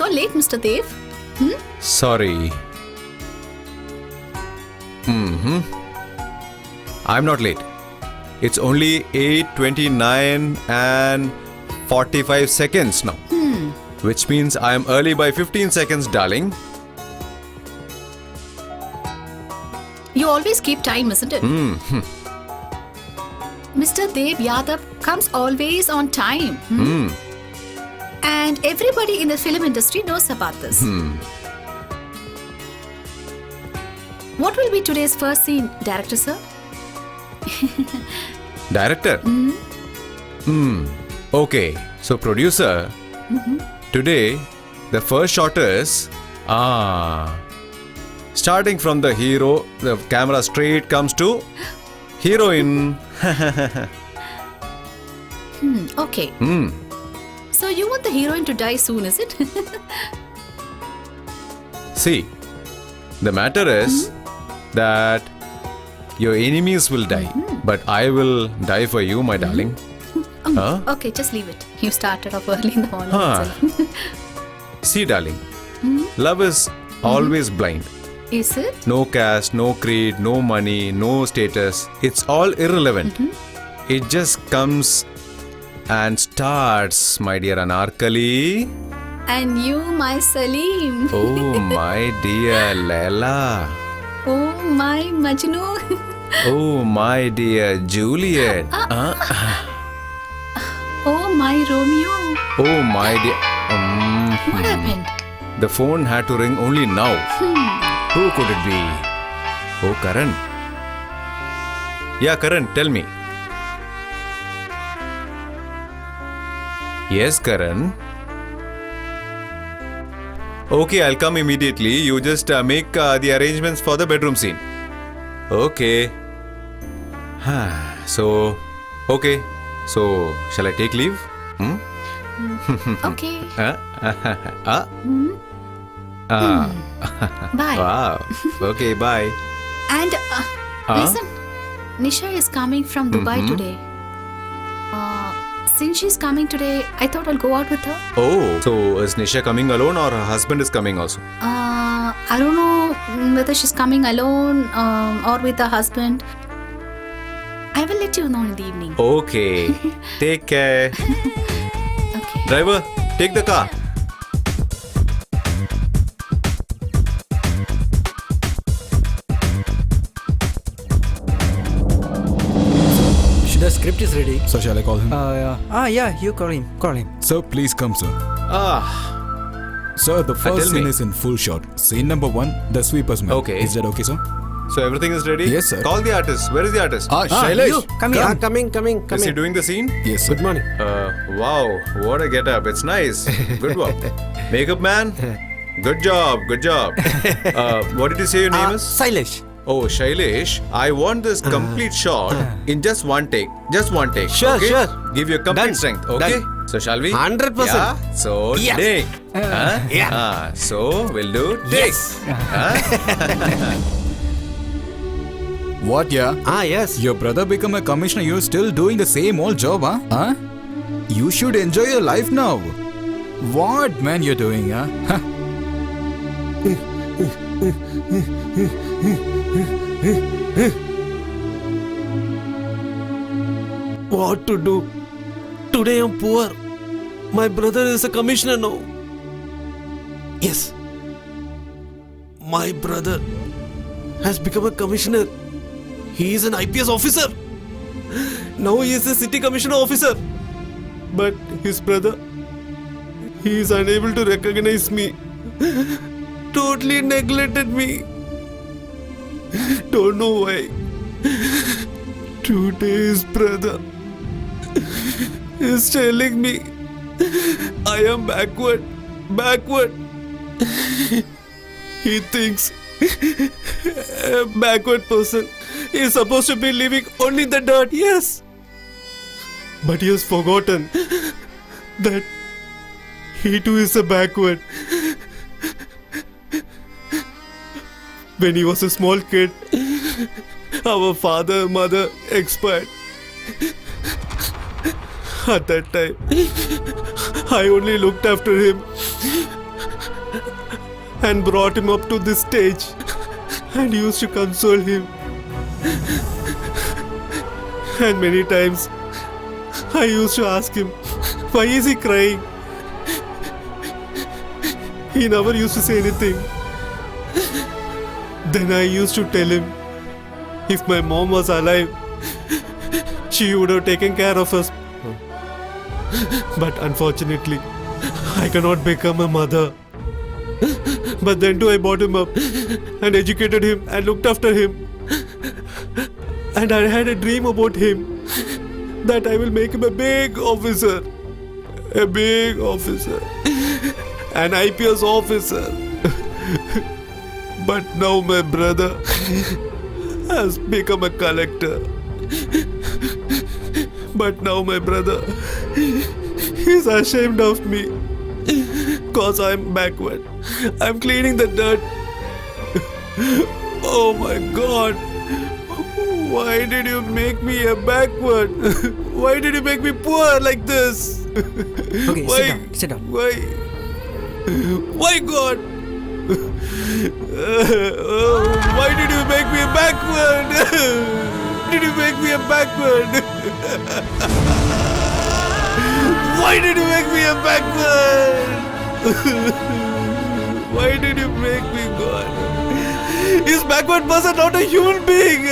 so late, Mr. Dev? Sorry. I'm not late. It's only 8:29 and 45 seconds now. Which means I am early by 15 seconds, darling. You always keep time, isn't it? Mr. Dev Yadav comes always on time. And everybody in the film industry knows about this. What will be today's first scene, director sir? Director? Okay, so producer, today the first shot is starting from the hero, the camera straight comes to heroine. Okay. So you want the heroine to die soon, is it? See, the matter is that your enemies will die, but I will die for you, my darling. Okay, just leave it. You started off early in the morning. Huh. itself. See, darling, love is always blind. Is it? No caste, no creed, no money, no status. It's all irrelevant. It just comes and starts, my dear Anarkali. And you, my Salim. Oh, my dear Laila. Oh, my Majnu. Oh, my dear Juliet. Oh, my Romeo. Oh, my dear. What happened? The phone had to ring only now. Who could it be? Oh, Karan. Yeah, Karan, tell me. Yes, Karan. Okay, I'll come immediately. You just make the arrangements for the bedroom scene. Okay. So, okay. So, shall I take leave? Okay. Bye. Wow. Okay, bye. And listen, Nisha is coming from Dubai today. Since she's coming today, I thought I'll go out with her. Oh, so is Nisha coming alone or her husband is coming also? I don't know whether she's coming alone or with her husband. I will let you know in the evening. Okay. Take care. Okay. Driver, take the car. The script is ready. So shall I call him? Yeah, you call him. Call him. Sir, please come, sir. Sir, the tell first scene me. is in full shot. Scene number 1, the sweeper's man. Okay. Is that okay, sir? So everything is ready? Yes, sir. Call the artist. Where is the artist? Shailesh. You, come here. Coming. Is he doing the scene? Yes, sir. Good morning. Wow, what a get-up. It's nice. Good work. Makeup man? Good job. What did you say your name is? Sailesh. Oh, Shailesh, I want this complete shot in just one take. Just one take. Sure, okay? sure. Give your complete Done. strength. Okay? Done. So shall we? 100%. Yeah. So Yes. take. Yeah. So we'll do take. Yes. What, yeah? Yes. Your brother become a commissioner, you're still doing the same old job, huh? You should enjoy your life now. What, man, you're doing, huh? What to do? Today I'm poor. My brother is a commissioner now. Yes. My brother has become a commissioner. He is an IPS officer. Now he is a city commissioner officer. But his brother, he is unable to recognize me. Totally neglected me. Don't know why. Today's brother is telling me I am backward. He thinks a backward person is supposed to be living only in the dirt, yes. But he has forgotten that he too is a backward. When he was a small kid, our father, mother expired. At that time, I only looked after him and brought him up to this stage and used to console him. And many times I used to ask him, why is he crying? He never used to say anything. Then I used to tell him, if my mom was alive, she would have taken care of us. But unfortunately, I cannot become a mother. But then too I brought him up and educated him and looked after him. And I had a dream about him that I will make him a big officer. A big officer. An IPS officer. But now my brother has become a collector. But now my brother is ashamed of me because I'm backward. I'm cleaning the dirt. Oh my God. Why did you make me a backward? Why did you make me poor like this? Okay, Why? sit down. Why? Why God? Why did you make me a backward? Did you make me a backward? Why did you make me a backward? Why did you make me God? Is backward person not a human being?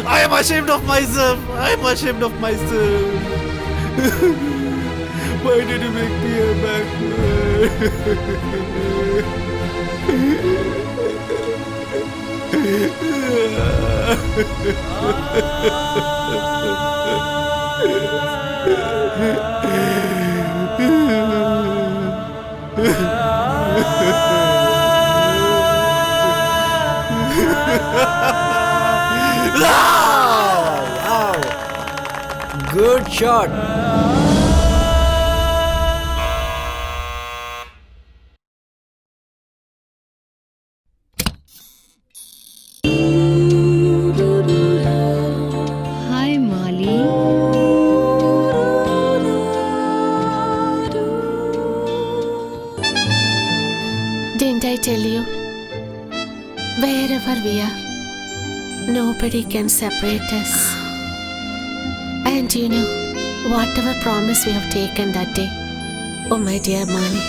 I am ashamed of myself. I am ashamed of myself. Why did you make me a backward? Wow! Good shot. Hi, Molly. Didn't I tell you? Wherever we are, nobody can separate us. And you know, whatever promise we have taken that day, oh my dear Molly,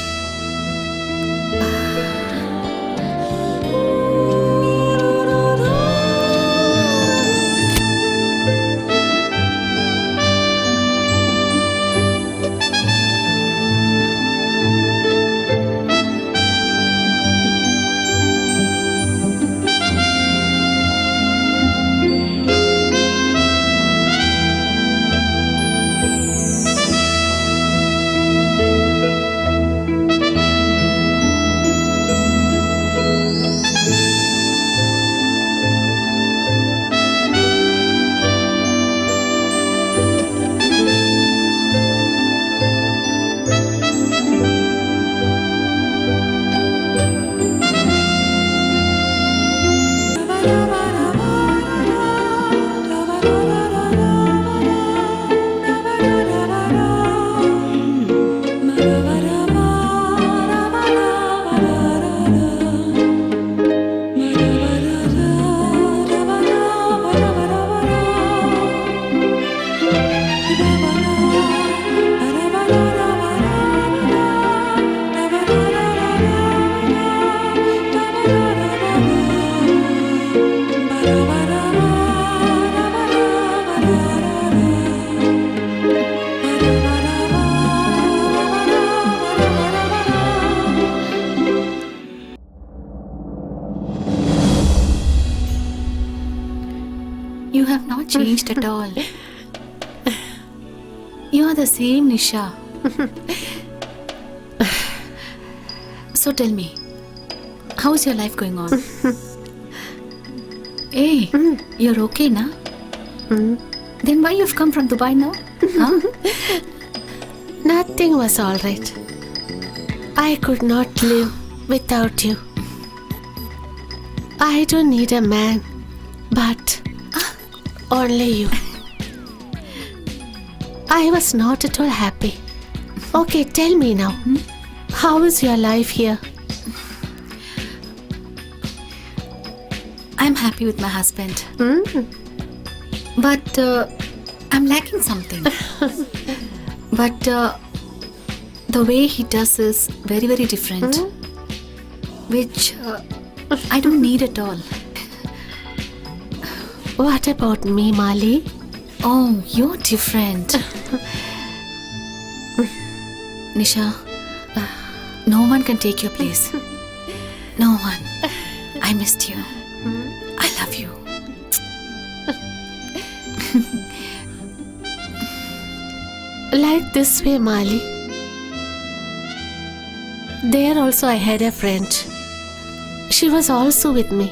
You have not changed at all. You are the same Nisha. So tell me, how's your life going on? Hey, you're okay now? Then why you've come from Dubai now? Huh? nothing was all right. I could not live without you. I don't need a man, but only you. I was not at all happy. Okay, tell me now. How is your life here? I'm happy with my husband. But I'm lacking something. But the way he does is very, very different. Which I don't need at all. What about me, Mali? Oh, you're different. Nisha, no one can take your place. No one. I missed you. I love you. Like this way, Mali. There also I had a friend. She was also with me.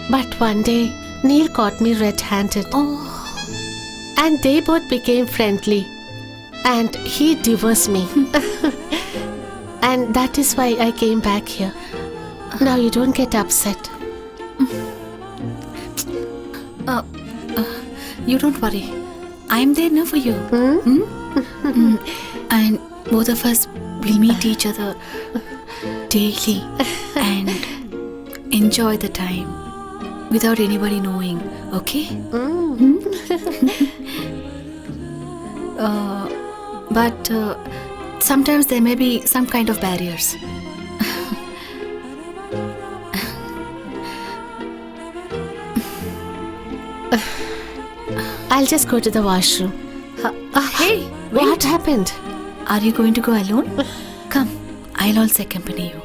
But one day, Neil caught me red-handed. Oh, And they both became friendly. And he divorced me. And that is why I came back here. Now you don't get upset. you don't worry. I'm there now for you. And both of us will meet each other daily and enjoy the time without anybody knowing, okay? But sometimes there may be some kind of barriers. I'll just go to the washroom. Hey, What happened? are you going to go alone? Come, I'll also accompany you.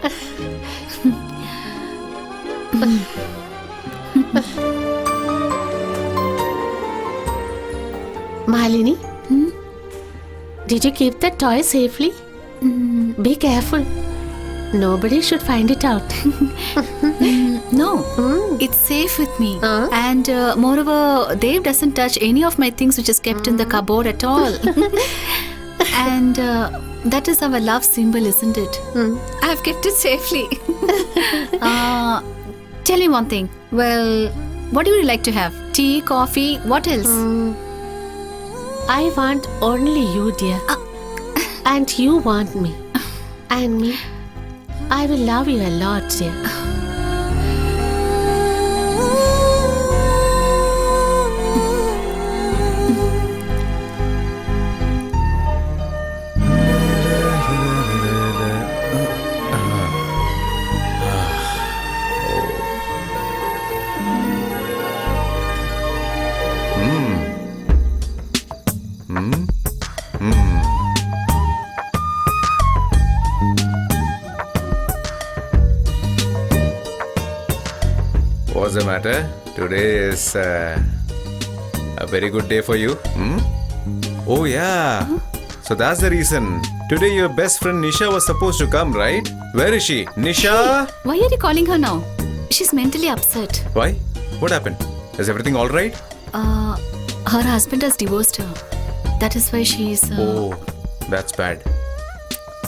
Malini? Did you keep that toy safely? Be careful. Nobody should find it out. No, it's safe with me. Huh? And moreover, Dave doesn't touch any of my things which is kept in the cupboard at all. And that is our love symbol, isn't it? I've kept it safely. Tell me one thing. Well, what do you like to have? Tea, coffee, what else? I want only you, dear. And you want me. And me. I will love you a lot, dear. What's the matter? Today is a very good day for you. Oh, yeah. So that's the reason. Today your best friend Nisha was supposed to come, right? Where is she? Nisha? Why are you calling her now? She's mentally upset. Why? What happened? Is everything all right? Her husband has divorced her. That is why she's... Oh, that's bad.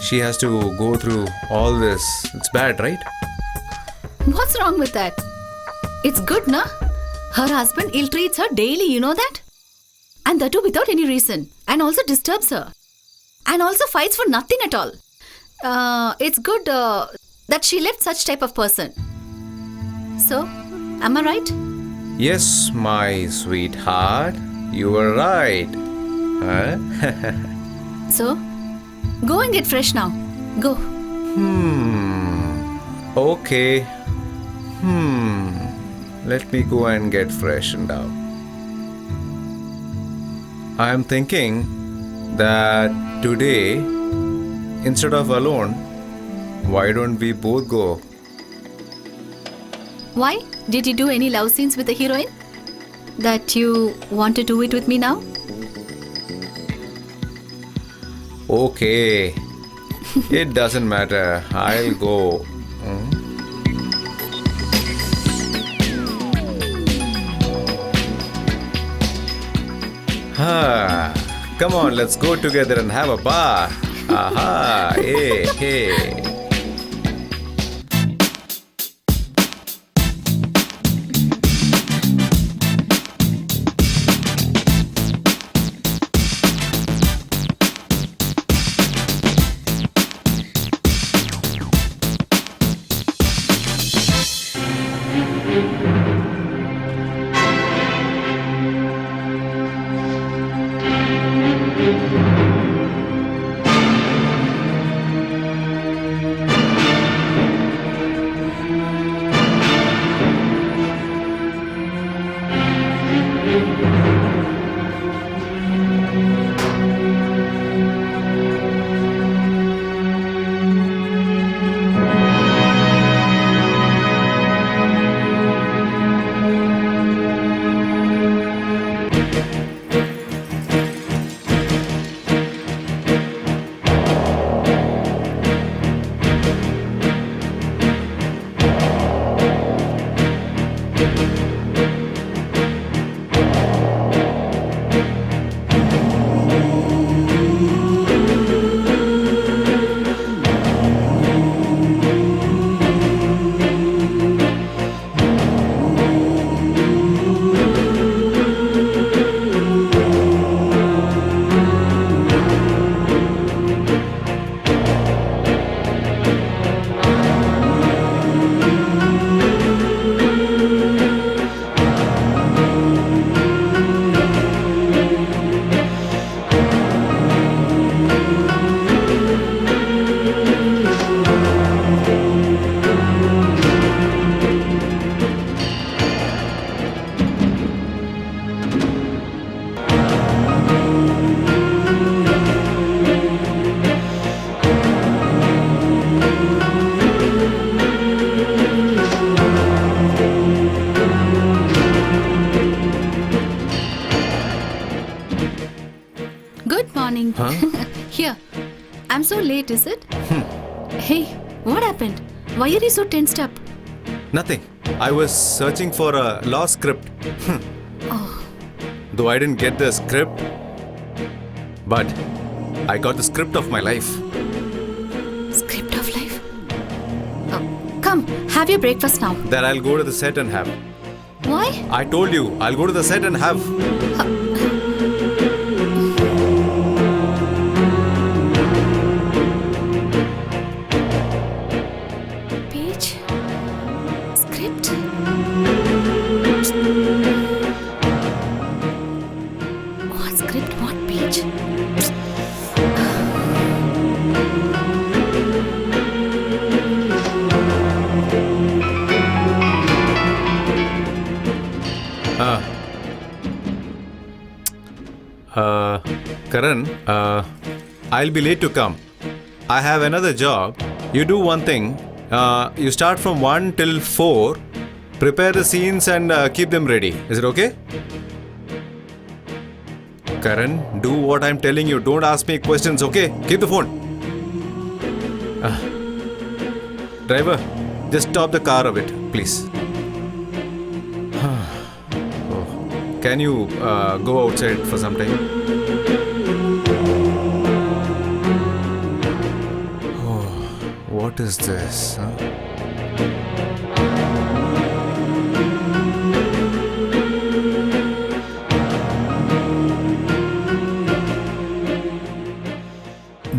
She has to go through all this. It's bad, right? What's wrong with that? It's good, na? Her husband ill-treats her daily, you know that? And that too without any reason. And also disturbs her. And also fights for nothing at all. It's good that she left such type of person. So, am I right? Yes, my sweetheart. You were right. Huh? So, go and get fresh now. Go. Okay. Let me go and get freshened up. I am thinking that today, instead of alone, why don't we both go? Why? Did you do any love scenes with the heroine? That you want to do it with me now? Okay. It doesn't matter. I'll go. Come on, let's go together and have a bath. Aha, hey, hey. I'm so late, is it? Hey, what happened? Why are you so tensed up? Nothing. I was searching for a lost script. Though I didn't get the script, but I got the script of my life. Script of life? Come, have your breakfast now. That I'll go to the set and have. Why? I told you, I'll go to the set and have. Page? Script? What script? What page? Karan, I'll be late to come. I have another job. You do one thing. You start from 1 till 4. Prepare the scenes and keep them ready. Is it okay? Karan, do what I'm telling you. Don't ask me questions, okay? Keep the phone. Driver, just stop the car a bit, please. Oh. Can you go outside for some time? What is this? Huh?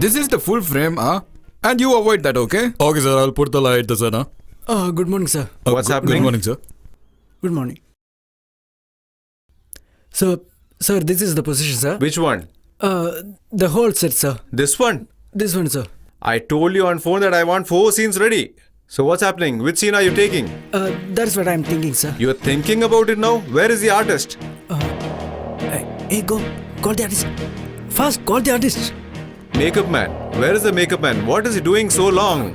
This is the full frame, huh? And you avoid that, okay? Okay, sir. I'll put the light, sir. Huh? Good morning, sir. What's happening? Good morning, sir. Good morning. Sir, this is the position, sir. Which one? The whole set, sir. This one? This one, sir. I told you on phone that I want 4 scenes ready. So what's happening? Which scene are you taking? That's what I'm thinking, sir. You're thinking about it now? Where is the artist? Hey, go. Call the artist. Fast, call the artist. Makeup man. Where is the makeup man? What is he doing so long?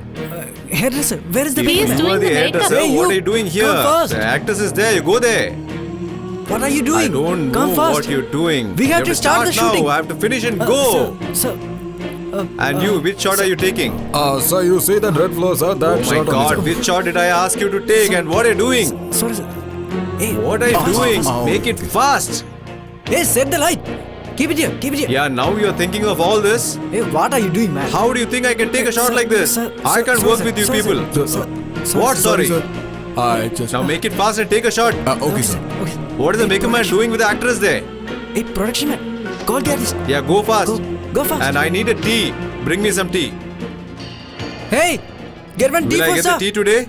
Hairdresser, where is the He is makeup? You are doing the makeup. hairdresser. Hey, What you, are you doing here? come fast. The actress is there. You go there. What are you doing? I don't Come know fast. what you're doing. We You have to start the now. shooting. I have to finish and go. Sir, And you, which shot are you taking? Sir, you see that red floor, sir? That Oh my shot God, on which shot did I ask you to take and what are you doing? sorry, sir. Hey, What are you fast, doing? fast. Make it fast. Hey, set the light. Keep it here, keep it here. Yeah, now you're thinking of all this. Hey, what are you doing, man? How do you think I can take a shot like this? I can't work with you people. What? Sorry. I just... Now make it fast and take a shot. okay, sir. Okay. What is the makeup man doing with the actress there? Hey, production man, call the artist. Yeah, go fast. Go fast. And I need a tea. Bring me some tea. Hey, get one tea Will I for get sir. the tea today?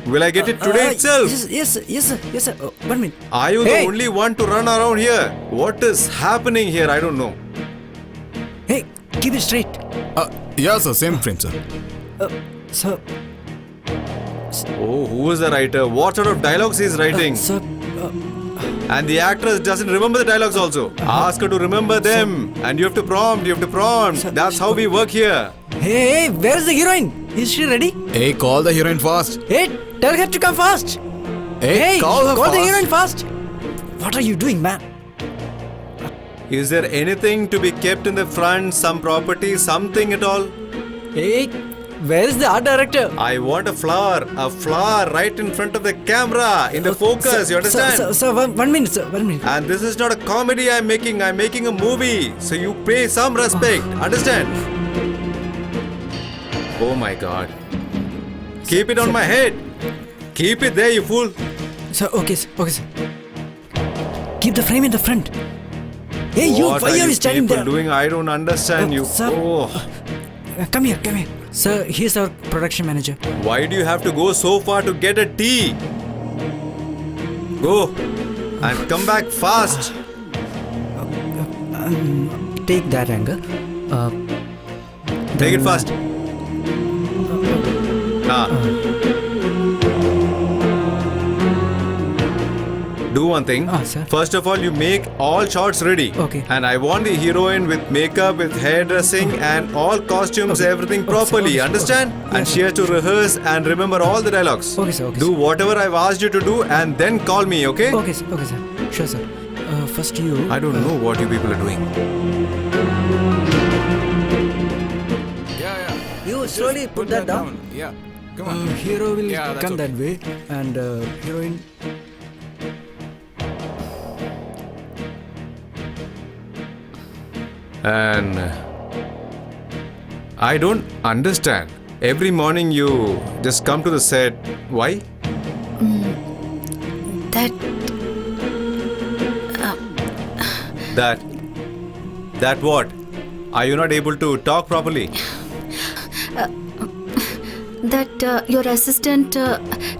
Will I get it today itself? Yes, sir. Yes, sir. 1 minute. Are you Hey. the only one to run around here? What is happening here? I don't know. Hey, keep it straight. Yeah, sir. Same frame, sir. Sir, Oh, who is the writer? What sort of dialogues he is writing? sir, And the actress doesn't remember the dialogues also. Ask her to remember them. And you have to prompt. That's how we work here. hey, where is the heroine? Is she ready? Hey, call the heroine fast. Hey, tell her to come fast. Hey, call her call fast. the heroine fast. What are you doing, man? Is there anything to be kept in the front? Some property? Something at all? Hey, where is the art director? I want a flower. A flower right in front of the camera. In the focus. You understand? Sir, 1 minute, sir. 1 minute. And this is not a comedy I'm making a movie. So you pay some respect. Understand? Oh my God. Keep it on my head. Keep it there, you fool. Sir, okay, sir. Keep the frame in the front. Hey, What why are are you standing people there? doing? I don't understand you. Sir. Oh, Come here. Sir, he's our production manager. why do you have to go so far to get a tea? Go and come back fast. Take that angle. Take it fast. Do one thing. Sir. First of all, you make all shots ready. Okay. And I want the heroine with makeup, with hairdressing, and all costumes, everything Okay, sir. properly. Okay, sir. Understand? Okay. And Yes, she has to rehearse and remember all the dialogues. Okay, sir. Okay, Do sir. whatever I've asked you to do, and then call me. Okay? Okay, sir. Sure, sir. First you. I don't know what you people are doing. slowly put that down. Yeah. Come on. Hero will Yeah, that's come okay. that way, and heroine. And I don't understand. Every morning you just come to the set. Why? That That what? Are you not able to talk properly? your assistant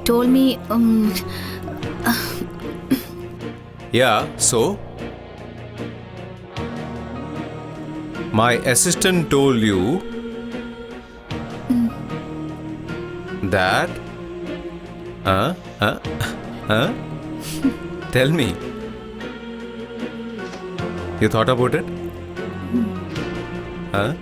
told me. Yeah, so? My assistant told you that. Tell me. You thought about it? Huh?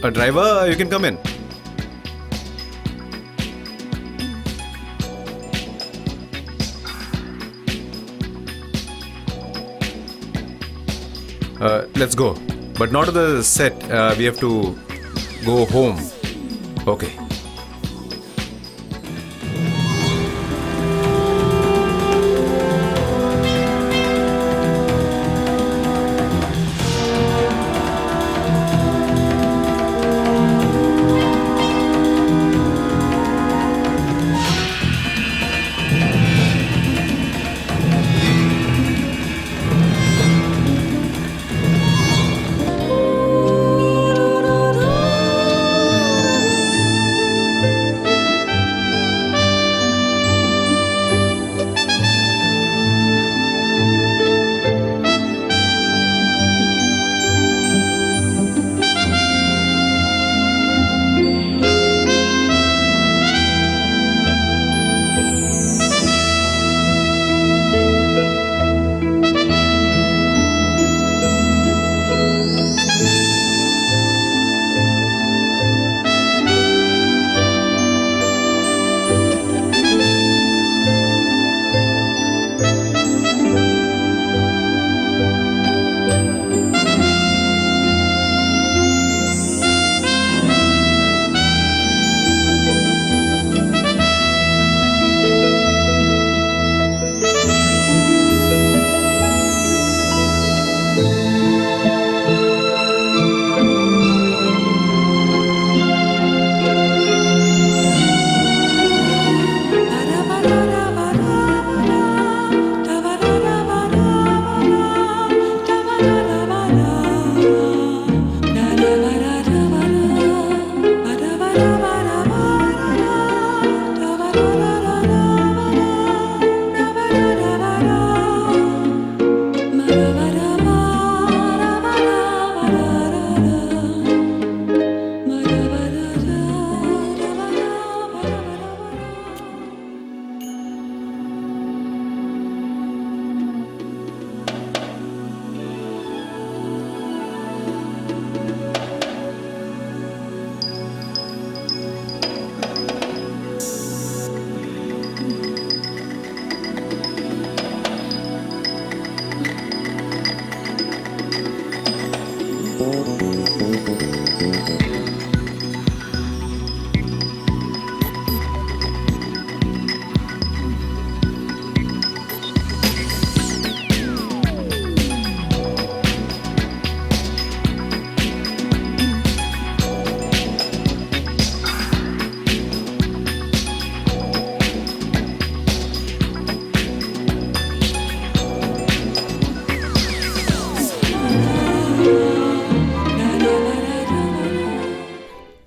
A driver, you can come in. Let's go. But not to the set. We have to go home. Okay.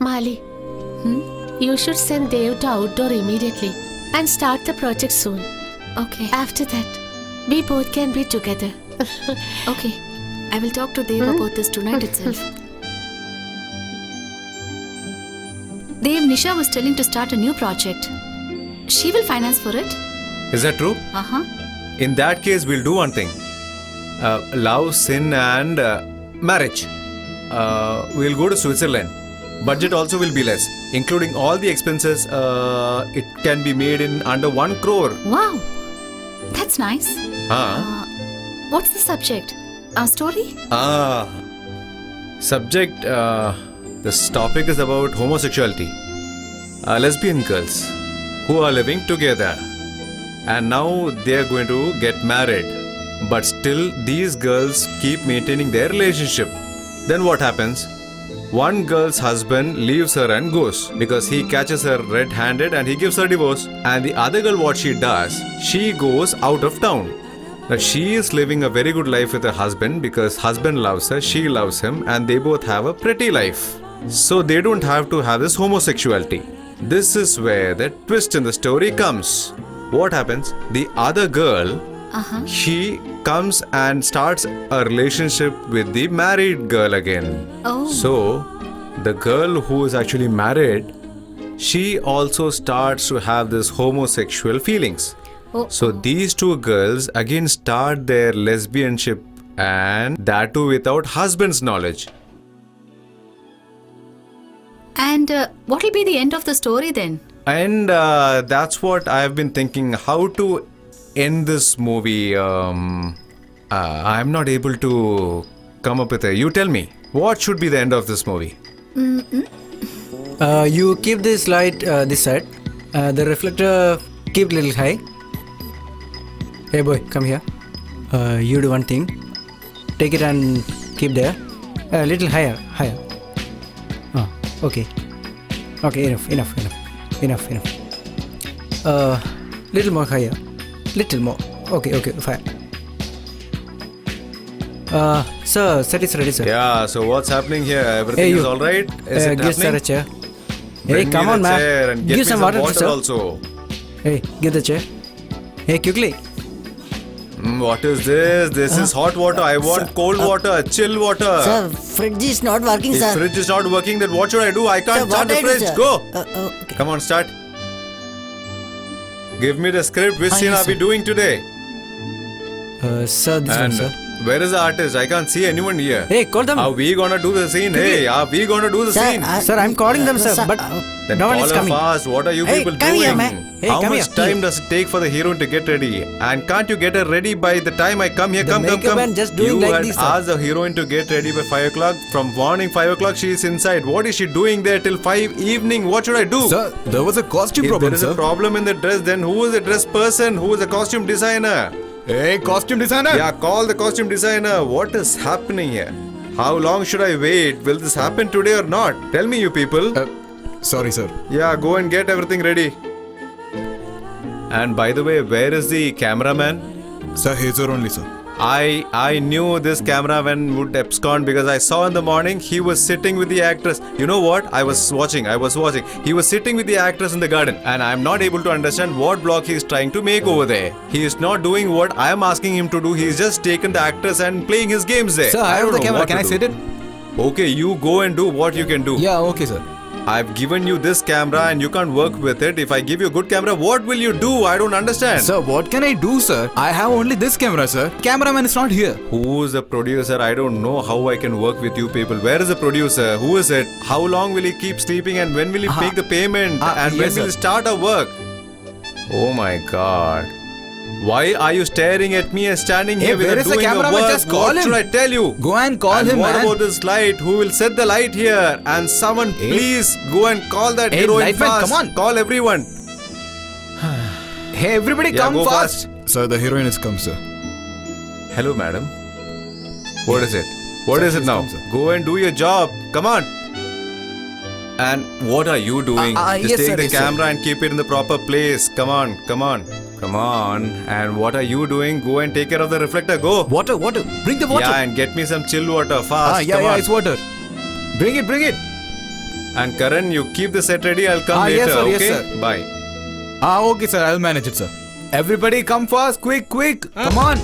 Mali, you should send Dev to outdoor immediately and start the project soon. Okay. After that, we both can be together. Okay. I will talk to Dev about this tonight itself. Dev, Nisha was telling to start a new project. She will finance for it. Is that true? Uh-huh. In that case, we'll do one thing. Love, sin and marriage. We'll go to Switzerland. Budget also will be less. Including all the expenses, it can be made in under 1 crore. Wow. That's nice. Huh? What's the subject? A story? Subject, this topic is about homosexuality. Lesbian girls who are living together. And now they are going to get married. But still, these girls keep maintaining their relationship. Then what happens? one girl's husband leaves her and goes because he catches her red-handed and he gives her divorce. And the other girl, what she does, she goes out of town. Now she is living a very good life with her husband because husband loves her, she loves him, and they both have a pretty life. So they don't have to have this homosexuality. This is where the twist in the story comes. What happens? The other girl, she comes and starts a relationship with the married girl again. Oh. So the girl who is actually married, she also starts to have this homosexual feelings. Oh. So these two girls again start their lesbianship, and that too without husband's knowledge. And what will be the end of the story then? And that's what I've been thinking, how to end this movie. I'm not able to come up with a. You tell me, what should be the end of this movie? You keep this light this side. The reflector keep little high. Hey boy, come here. You do one thing. Take it and keep there. A little higher. Okay. Okay, enough. Little more higher. Little more. Okay, fine. Sir, set is ready, sir. Yeah. So what's happening here? Everything Hey, you. is all right? Is it Give sir a happening? chair. Bring Hey, come me on, the man. chair and get Give me some water, sir. also. Hey, give the chair. Hey, quickly. What is this? This is hot water. I want cold water, chill water. Sir, fridge is not working, If sir. fridge is not working, then what should I do? I can't Sir, start what the I do, fridge. sir? Go. Okay. Come on, start. Give me the script. Which scene yes, are we sir. doing today? Sir, this one, And sir. where is the artist? I can't see anyone here. Hey, call them. Are we gonna do the scene? Hey, are we gonna do the Sir, scene? Sir, I'm calling them, sir, but Then no one call is her coming. fast. What are you Hey, people come doing? here, man. Hey, How come much here. time does it take for the heroine to get ready? And can't you get her ready by the time I come here? The Come. makeup man just doing You like had this, sir. asked the heroine to get ready by 5 o'clock. From morning 5 o'clock, she is inside. What is she doing there till 5 evening? What should I do? Sir, there was a costume If problem, there is sir. a problem in the dress, then who is the dress person? Who is the costume designer? Hey, costume designer. Yeah, call the costume designer. What is happening here? How long should I wait? Will this happen today or not? Tell me, you people. Sorry, sir. Yeah, go and get everything ready. And by the way, where is the cameraman? Sir, he's your only, sir. I knew this cameraman would abscond because I saw in the morning he was sitting with the actress. You know what? I was watching. He was sitting with the actress in the garden, and I'm not able to understand what block he is trying to make over there. He is not doing what I am asking him to do. He's just taken the actress and playing his games there. Sir, I have don't the know camera. what Can to I do. set it? Okay, you go and do what you can do. Yeah, okay, sir. I've given you this camera and you can't work with it. If I give you a good camera, what will you do? I don't understand. Sir, what can I do, sir? I have only this camera, sir. Cameraman is not here. Who is the producer? I don't know how I can work with you people. Where is the producer? Who is it? How long will he keep sleeping and when will he make the payment? And when yes, will he sir. start our work? Oh my god. Why are you staring at me and standing Hey, here where without is the doing your cameraman? work? Just call What him. should I tell you? Go and call And him, what man. about this light? Who will set the light here? And someone please go and call that Hey, heroine lightman, fast. come on. Call everyone. Hey, everybody, Yeah, come go fast. Sir, the heroine has come, sir. Hello, madam. What is it? What Sir, is it please now? come, sir. Go and do your job. Come on. And what are you doing? Just yes, take sir, the yes, sir. camera and keep it in the proper place. Come on. And what are you doing? Go and take care of the reflector. Go. Water. Bring the water. Yeah, and get me some chill water fast. yeah, Come on. it's water. Bring it. And Karan, you keep the set ready. I'll come later. yes, sir, okay? yes, sir. Bye. Okay, sir. I'll manage it, sir. Everybody, come fast. Quick. Come on.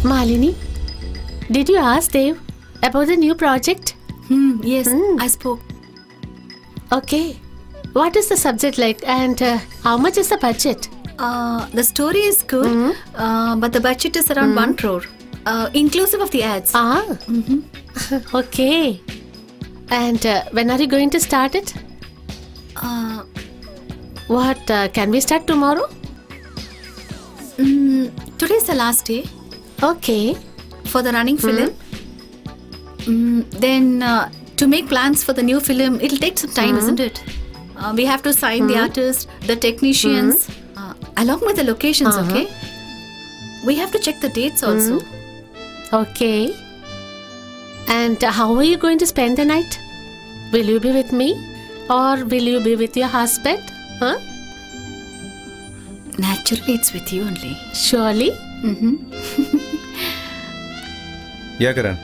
Malini, did you ask Dev about the new project? Yes, I spoke. Okay. What is the subject like and how much is the budget? The story is good, but the budget is around 1 crore, inclusive of the ads. Ah. Okay. And when are you going to start it? What? Can we start tomorrow? Today is the last day Okay. for the running film. Then to make plans for the new film, it'll take some time, isn't it? We have to sign the artists, the technicians, along with the locations, okay? We have to check the dates also. Okay. And how are you going to spend the night? Will you be with me? Or will you be with your husband? Huh? Naturally, it's with you only. Surely? Yeah, Karan.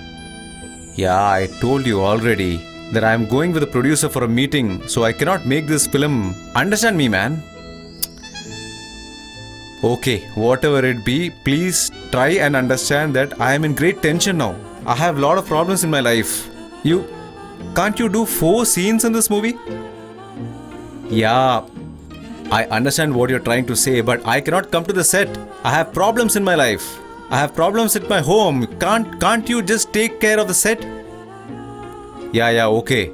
Yeah, I told you already that I am going with the producer for a meeting, so I cannot make this film. Understand me, man? Okay, whatever it be, please try and understand that I am in great tension now. I have a lot of problems in my life. Can't you do 4 scenes in this movie? Yeah, I understand what you're trying to say, but I cannot come to the set. I have problems in my life. I have problems at my home. Can't you just take care of the set? Yeah, okay.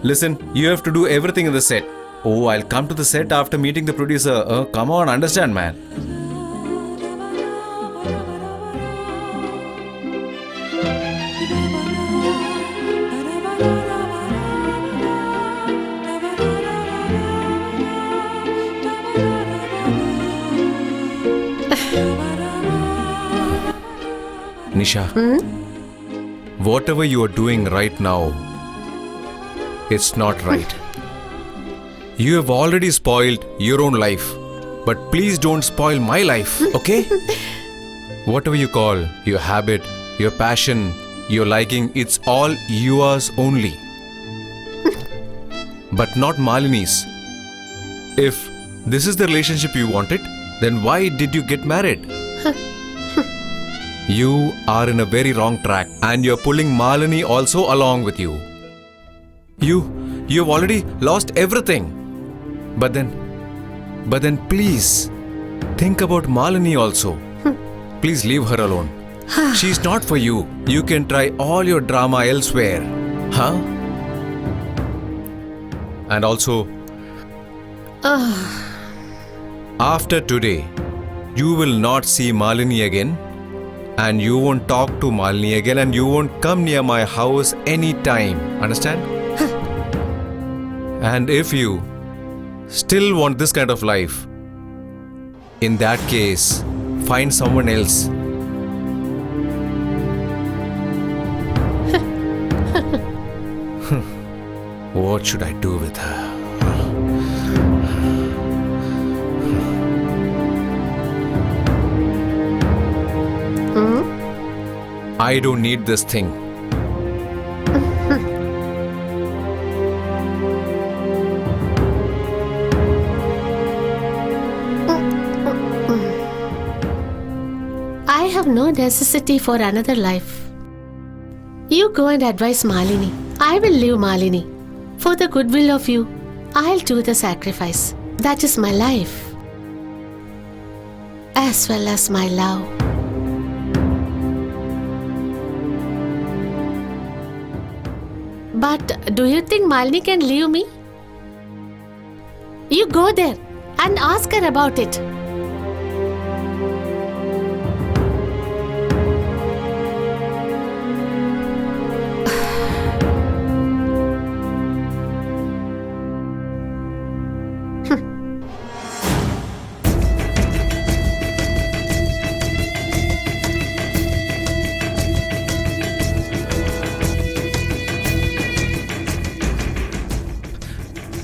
Listen, you have to do everything in the set. Oh, I'll come to the set after meeting the producer. Come on, understand, man. Nisha, whatever you are doing right now, it's not right. You have already spoiled your own life, but please don't spoil my life, okay? Whatever you call your habit, your passion, your liking, it's all yours only. But not Malini's. If this is the relationship you wanted, then why did you get married? You are in a very wrong track and you're pulling Malini also along with you. You've already lost everything. But then please think about Malini also. Please leave her alone. She's not for you. You can try all your drama elsewhere. Huh? And also, after today, you will not see Malini again. And you won't talk to Malini again and you won't come near my house anytime. Understand? And if you still want this kind of life, in that case, find someone else. What should I do with her? I don't need this thing. I have no necessity for another life. You go and advise Malini. I will leave Malini. For the goodwill of you, I'll do the sacrifice. That is my life. As well as my love. But do you think Malini can leave me? You go there and ask her about it.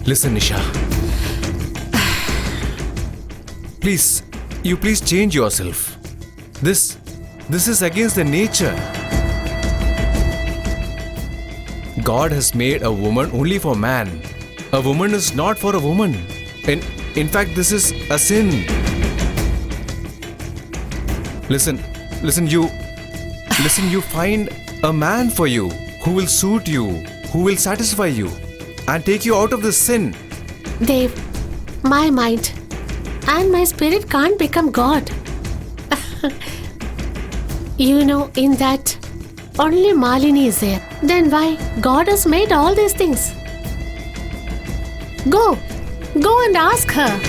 Listen, Nisha. Please change yourself. This is against the nature. God has made a woman only for man. A woman is not for a woman. In fact, this is a sin. Listen, Listen, you find a man for you who will suit you, who will satisfy you and take you out of this sin. Dev, my mind and my spirit can't become God. You know, in that only Malini is there. Then why God has made all these things? Go and ask her.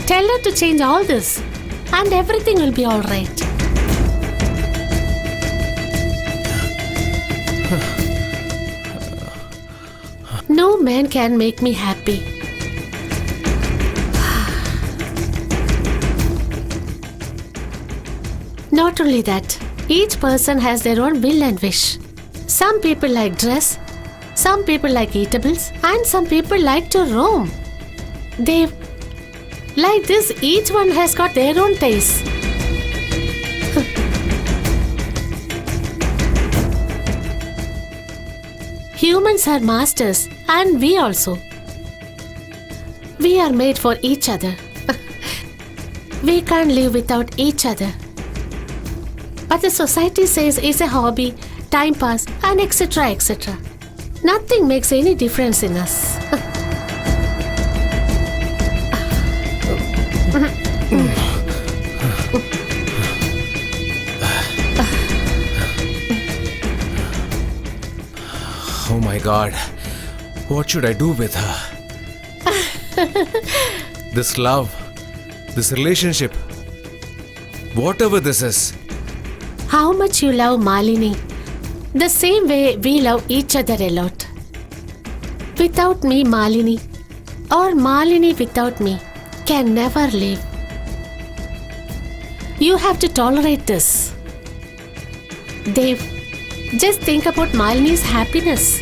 Tell her to change all this and everything will be all right. No man can make me happy. Not only that, each person has their own will and wish. Some people like dress, some people like eatables, and some people like to roam. They, like this, each one has got their own taste. Humans are masters, and we also. We are made for each other. We can't live without each other. But the society says it's a hobby, time pass, and etc. etc. Nothing makes any difference in us. Oh my God, what should I do with her? This love, this relationship, whatever this is. How much you love Malini, the same way we love each other a lot. Without me, Malini, or Malini without me, can never live. You have to tolerate this. Dev, just think about Malini's happiness.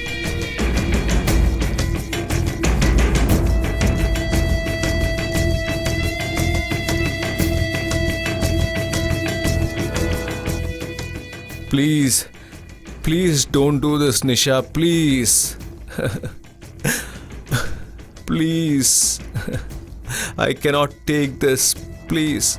Please don't do this, Nisha, please. Please. I cannot take this, please.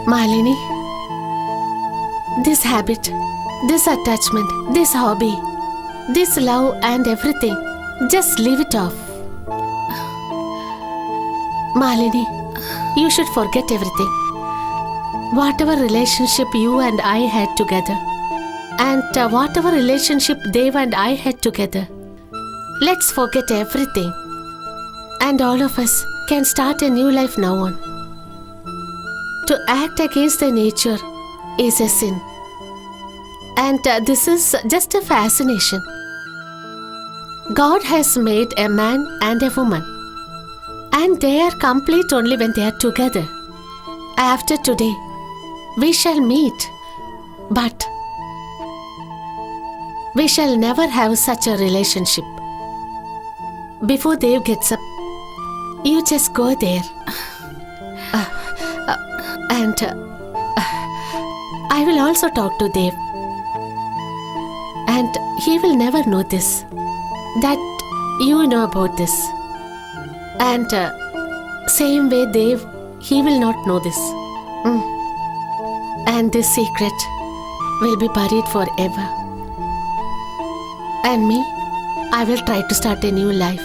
Malini, this habit, this attachment, this hobby, this love and everything, just leave it off. Malini, you should forget everything. Whatever relationship you and I had together, and whatever relationship Dev and I had together, let's forget everything. And all of us can start a new life now on. To act against the nature is a sin. And this is just a fascination. God has made a man and a woman. And they are complete only when they are together. After today, we shall meet. But we shall never have such a relationship. Before Dev gets up, you just go there. And I will also talk to Dev. And he will never know this, that you know about this. And same way Dev, he will not know this. And this secret will be buried forever. And me, I will try to start a new life.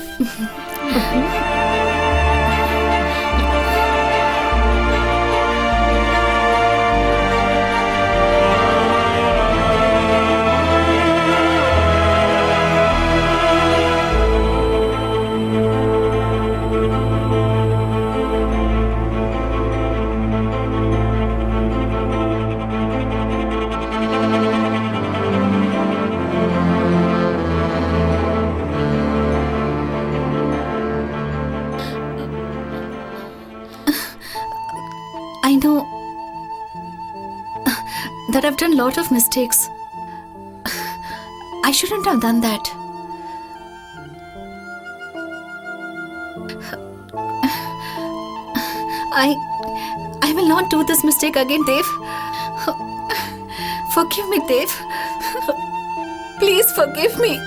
I know that I've done a lot of mistakes. I shouldn't have done that. I will not do this mistake again, Dev. Forgive me, Dev. Please forgive me.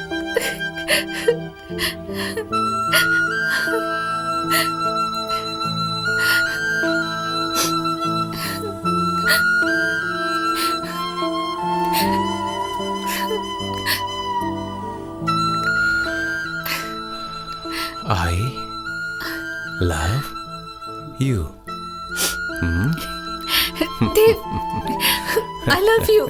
I love you. Dev, I love you.